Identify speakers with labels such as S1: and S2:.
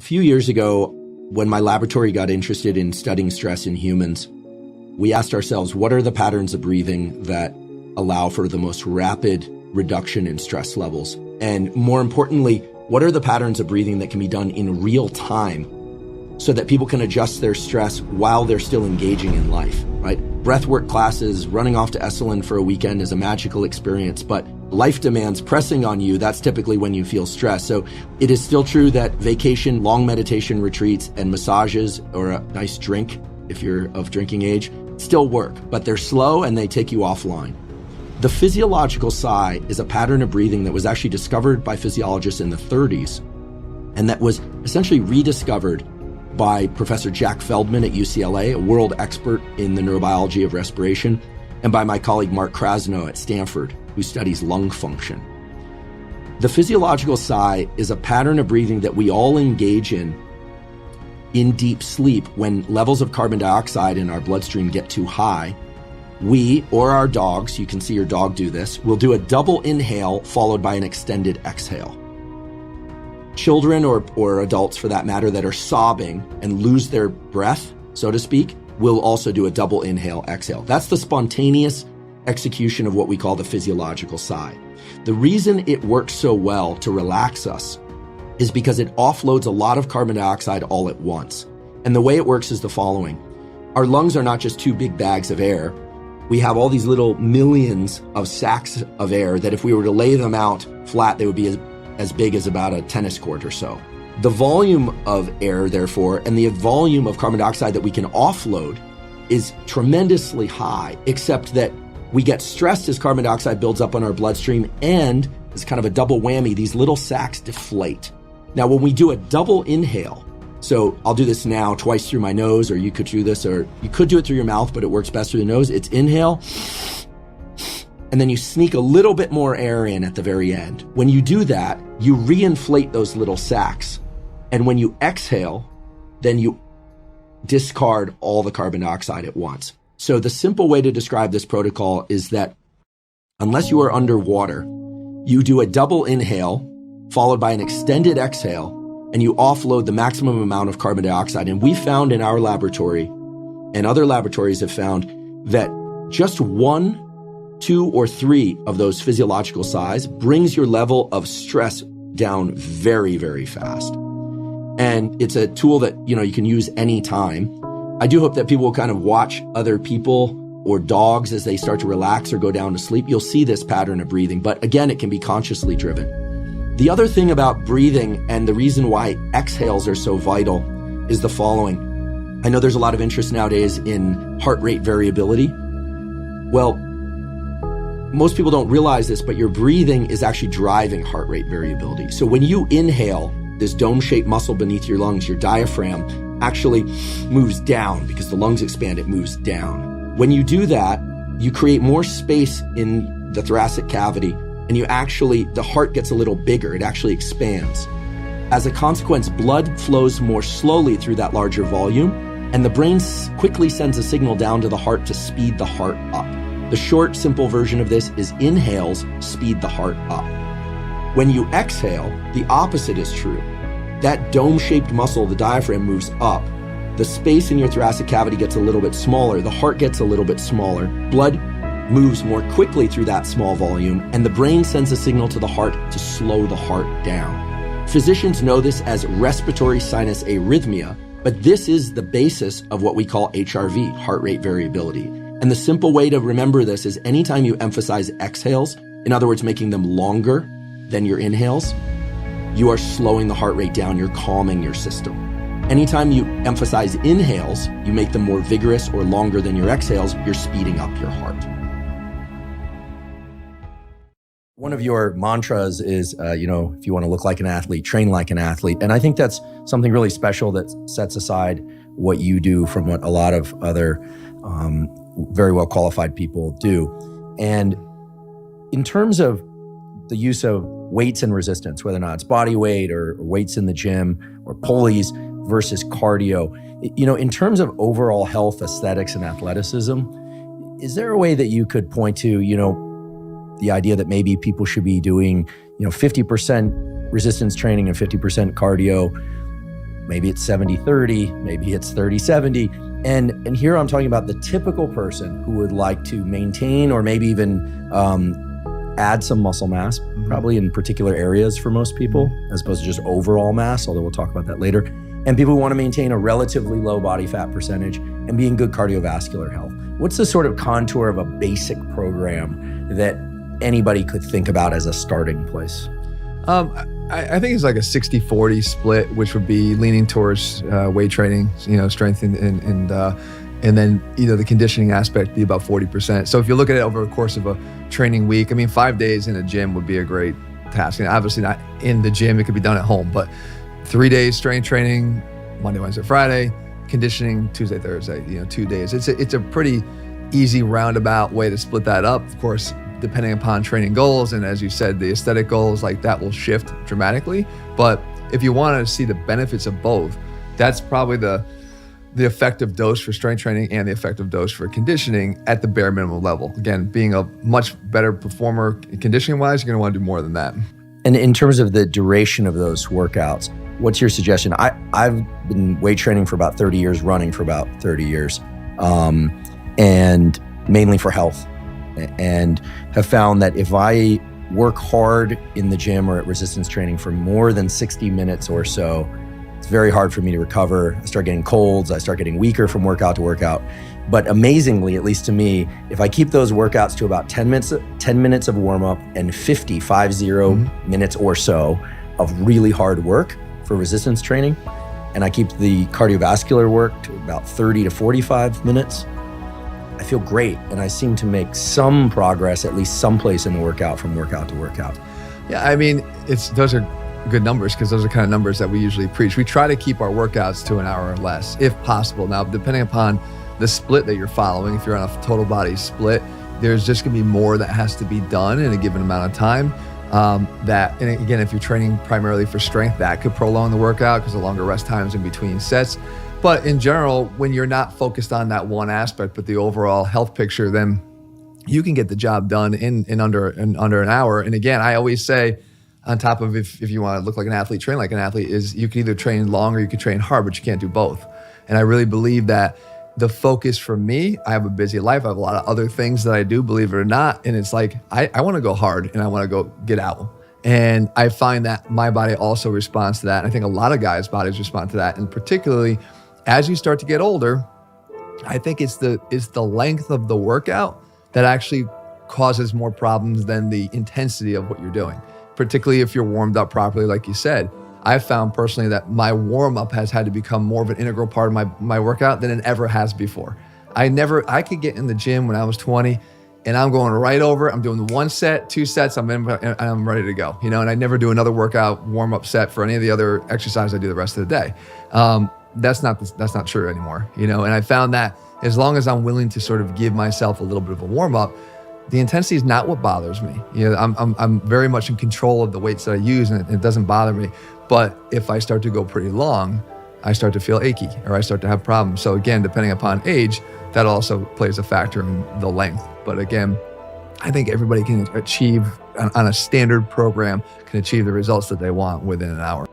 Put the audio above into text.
S1: few years ago, when my laboratory got interested in studying stress in humans, we asked ourselves, what are the patterns of breathing that allow for the most rapid reduction in stress levels? And more importantly, what are the patterns of breathing that can be done in real time so that people can adjust their stress while they're still engaging in life, right? Breathwork classes, running off to Esalen for a weekend is a magical experience, but life demands pressing on you. That's typically when you feel stress. So it is still true that vacation, long meditation retreats, and massages or a nice drink, if you're of drinking age, still work, but they're slow and they take you offline. The physiological sigh is a pattern of breathing that was actually discovered by physiologists in the 30s, and that was essentially rediscovered by Professor Jack Feldman at UCLA, a world expert in the neurobiology of respiration, and by my colleague Mark Krasno at Stanford, who studies lung function. The physiological sigh is a pattern of breathing that we all engage in deep sleep when levels of carbon dioxide in our bloodstream get too high. We, or our dogs, you can see your dog do this, will do a double inhale followed by an extended exhale. Children or adults, for that matter, that are sobbing and lose their breath, so to speak, will also do a double inhale, exhale. That's the spontaneous execution of what we call the physiological sigh. The reason it works so well to relax us is because it offloads a lot of carbon dioxide all at once. And the way it works is the following. Our lungs are not just two big bags of air. We have all these little millions of sacs of air that if we were to lay them out flat, they would be as big as about a tennis court or so. The volume of air, therefore, and the volume of carbon dioxide that we can offload is tremendously high, except that we get stressed as carbon dioxide builds up on our bloodstream, and it's kind of a double whammy, these little sacs deflate. Now, when we do a double inhale, so I'll do this now twice through my nose, or you could do this, or you could do it through your mouth, but it works best through the nose. It's inhale, and then you sneak a little bit more air in at the very end. When you do that, you reinflate those little sacs. And when you exhale, then you discard all the carbon dioxide at once. So the simple way to describe this protocol is that unless you are underwater, you do a double inhale followed by an extended exhale, and you offload the maximum amount of carbon dioxide. And we found in our laboratory, and other laboratories have found, that just 1, 2, or 3 of those physiological sighs brings your level of stress down very, very fast. And it's a tool that, you can use anytime. I do hope that people will kind of watch other people or dogs as they start to relax or go down to sleep. You'll see this pattern of breathing, but again, it can be consciously driven. The other thing about breathing, and the reason why exhales are so vital, is the following. I know there's a lot of interest nowadays in heart rate variability. Well, most people don't realize this, but your breathing is actually driving heart rate variability. So when you inhale, this dome-shaped muscle beneath your lungs, your diaphragm, actually moves down because the lungs expand, it moves down. When you do that, you create more space in the thoracic cavity, and the heart gets a little bigger, it actually expands. As a consequence, blood flows more slowly through that larger volume, and the brain quickly sends a signal down to the heart to speed the heart up. The short, simple version of this is inhales speed the heart up. When you exhale, the opposite is true. That dome-shaped muscle, the diaphragm, moves up. The space in your thoracic cavity gets a little bit smaller. The heart gets a little bit smaller. Blood moves more quickly through that small volume, and the brain sends a signal to the heart to slow the heart down. Physicians know this as respiratory sinus arrhythmia, but this is the basis of what we call HRV, heart rate variability. And the simple way to remember this is anytime you emphasize exhales, in other words, making them longer than your inhales, you are slowing the heart rate down, you're calming your system. Anytime you emphasize inhales, you make them more vigorous or longer than your exhales, you're speeding up your heart. One of your mantras is, if you want to look like an athlete, train like an athlete. And I think that's something really special that sets aside what you do from what a lot of other very well qualified people do. And in terms of the use of weights and resistance, whether or not it's body weight or weights in the gym or pulleys versus cardio, in terms of overall health, aesthetics, and athleticism, is there a way that you could point to, the idea that maybe people should be doing, 50% resistance training and 50% cardio maybe it's 70-30, maybe it's 30-70. And here I'm talking about the typical person who would like to maintain or maybe even add some muscle mass, probably in particular areas for most people, as opposed to just overall mass, although we'll talk about that later. And people who want to maintain a relatively low body fat percentage and be in good cardiovascular health. What's the sort of contour of a basic program that anybody could think about as a starting place?
S2: I think it's like a 60-40 split, which would be leaning towards weight training, strength and then the conditioning aspect be about 40%. So if you look at it over the course of a training week, 5 days in a gym would be a great task. And obviously not in the gym, it could be done at home, but 3 days strength training, Monday, Wednesday, Friday, conditioning Tuesday, Thursday, 2 days. It's a pretty easy roundabout way to split that up. Of course, depending upon training goals, and as you said, the aesthetic goals, like that will shift dramatically. But if you want to see the benefits of both, that's probably the effective dose for strength training and the effective dose for conditioning at the bare minimum level. Again, being a much better performer conditioning wise, you're going to want to do more than that.
S1: And in terms of the duration of those workouts, what's your suggestion? I've been weight training for about 30 years, running for about 30 years, and mainly for health, and have found that if I work hard in the gym or at resistance training for more than 60 minutes or so, it's very hard for me to recover. I start getting colds, I start getting weaker from workout to workout. But amazingly, at least to me, if I keep those workouts to about 10 minutes of warm up and 50 minutes or so of really hard work for resistance training, and I keep the cardiovascular work to about 30 to 45 minutes, I feel great. And I seem to make some progress, at least someplace in the workout from workout to workout.
S2: Yeah, those are good numbers because those are kind of numbers that we usually preach. We try to keep our workouts to an hour or less if possible. Now, depending upon the split that you're following, if you're on a total body split, there's just gonna be more that has to be done in a given amount of time. And again, if you're training primarily for strength, that could prolong the workout because the longer rest times in between sets. But in general, when you're not focused on that one aspect, but the overall health picture, then you can get the job done in under an hour. And again, I always say, on top of if you want to look like an athlete, train like an athlete, is you can either train long or you can train hard, but you can't do both. And I really believe that the focus for me, I have a busy life. I have a lot of other things that I do, believe it or not. And it's like, I want to go hard and I want to go get out. And I find that my body also responds to that. And I think a lot of guys' bodies respond to that. And particularly as you start to get older, I think it's the length of the workout that actually causes more problems than the intensity of what you're doing. Particularly if you're warmed up properly, like you said. I've found personally that my warm-up has had to become more of an integral part of my workout than it ever has before. I could get in the gym when I was 20 and I'm going right over, I'm doing the 1 set, 2 sets, I'm ready to go, and I never do another workout warm-up set for any of the other exercises I do the rest of the day. That's not true anymore, and I found that as long as I'm willing to sort of give myself a little bit of a warm-up, the intensity is not what bothers me. I'm very much in control of the weights that I use and it doesn't bother me. But if I start to go pretty long, I start to feel achy or I start to have problems. So again, depending upon age, that also plays a factor in the length. But again, I think everybody can achieve on a standard program, can achieve the results that they want within an hour.